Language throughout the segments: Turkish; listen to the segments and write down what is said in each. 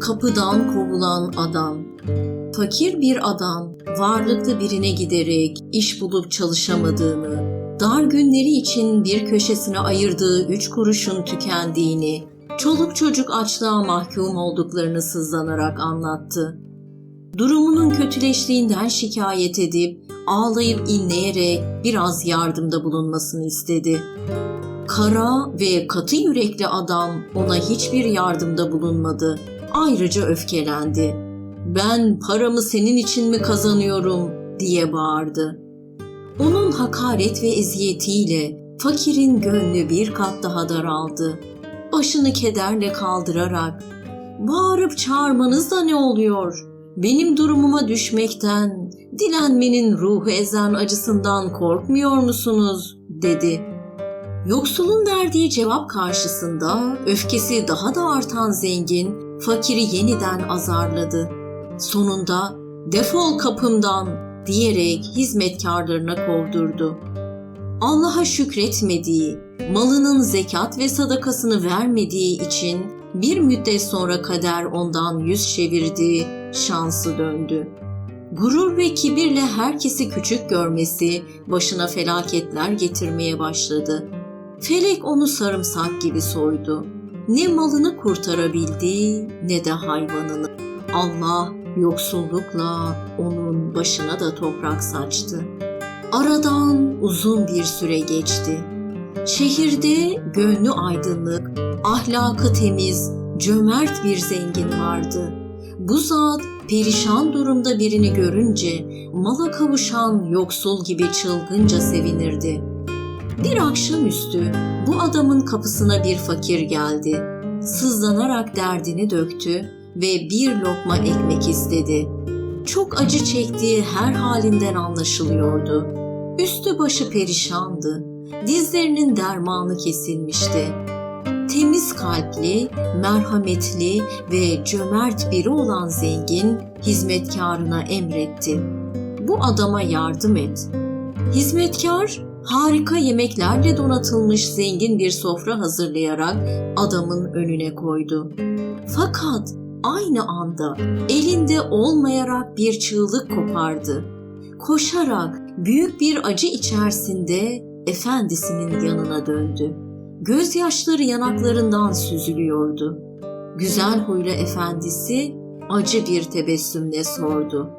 Kapıdan kovulan adam. Fakir bir adam, varlıklı birine giderek iş bulup çalışamadığını, dar günleri için bir köşesine ayırdığı 3 kuruşun tükendiğini, çoluk çocuk açlığa mahkum olduklarını sızlanarak anlattı. Durumunun kötüleştiğinden şikayet edip, ağlayıp inleyerek biraz yardımda bulunmasını istedi. Kara ve katı yürekli adam ona hiçbir yardımda bulunmadı. Ayrıca öfkelendi. "Ben paramı senin için mi kazanıyorum?" diye bağırdı. Onun hakaret ve eziyetiyle fakirin gönlü bir kat daha daraldı. Başını kederle kaldırarak, "Bağırıp çağırmanız da ne oluyor? Benim durumuma düşmekten, dilenmenin ruhu ezen acısından korkmuyor musunuz?" dedi. Yoksulun verdiği cevap karşısında öfkesi daha da artan zengin, fakiri yeniden azarladı. Sonunda "Defol kapımdan!" diyerek hizmetkarlarına kovdurdu. Allah'a şükretmediği, malının zekat ve sadakasını vermediği için bir müddet sonra kader ondan yüz çevirdi, şansı döndü. Gurur ve kibirle herkesi küçük görmesi başına felaketler getirmeye başladı. Felek onu sarımsak gibi soydu. Ne malını kurtarabildi ne de hayvanını. Allah yoksullukla onun başına da toprak saçtı. Aradan uzun bir süre geçti. Şehirde gönlü aydınlık, ahlakı temiz, cömert bir zengin vardı. Bu zat perişan durumda birini görünce mala kavuşan yoksul gibi çılgınca sevinirdi. Bir akşamüstü bu adamın kapısına bir fakir geldi. Sızlanarak derdini döktü ve bir lokma ekmek istedi. Çok acı çektiği her halinden anlaşılıyordu. Üstü başı perişandı. Dizlerinin dermanı kesilmişti. Temiz kalpli, merhametli ve cömert biri olan zengin hizmetkarına emretti. "Bu adama yardım et." Hizmetkar harika yemeklerle donatılmış zengin bir sofra hazırlayarak adamın önüne koydu. Fakat aynı anda elinde olmayarak bir çığlık kopardı. Koşarak büyük bir acı içerisinde efendisinin yanına döndü. Gözyaşları yanaklarından süzülüyordu. Güzel huylu efendisi acı bir tebessümle sordu.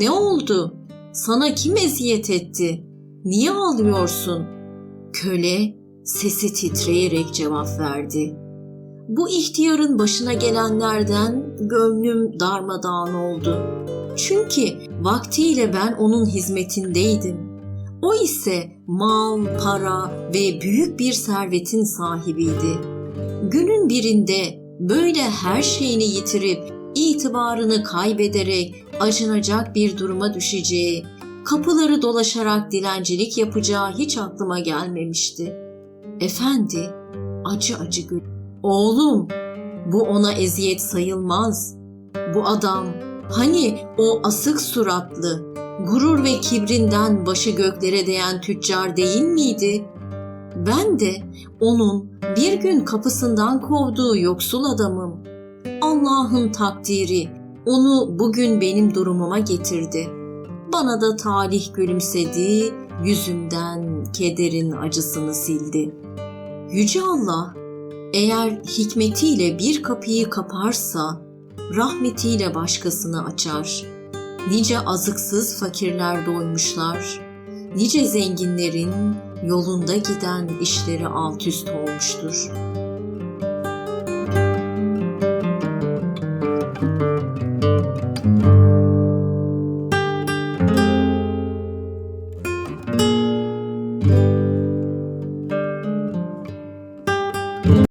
"Ne oldu? Sana kim eziyet etti? Niye ağlıyorsun?" Köle sesi titreyerek cevap verdi. "Bu ihtiyarın başına gelenlerden gönlüm darmadağın oldu. Çünkü vaktiyle ben onun hizmetindeydim. O ise mal, para ve büyük bir servetin sahibiydi. Günün birinde böyle her şeyini yitirip itibarını kaybederek acınacak bir duruma düşeceği, kapıları dolaşarak dilencilik yapacağı hiç aklıma gelmemişti." Efendi acı acı güldü. "Oğlum, bu ona eziyet sayılmaz. Bu adam hani o asık suratlı, gurur ve kibrinden başı göklere değen tüccar değil miydi? Ben de onun bir gün kapısından kovduğu yoksul adamım. Allah'ın takdiri onu bugün benim durumuma getirdi. Bana da talih gülümsedi, yüzümden kederin acısını sildi. Yüce Allah eğer hikmetiyle bir kapıyı kaparsa, rahmetiyle başkasını açar. Nice azıksız fakirler doymuşlar, nice zenginlerin yolunda giden işleri alt üst olmuştur.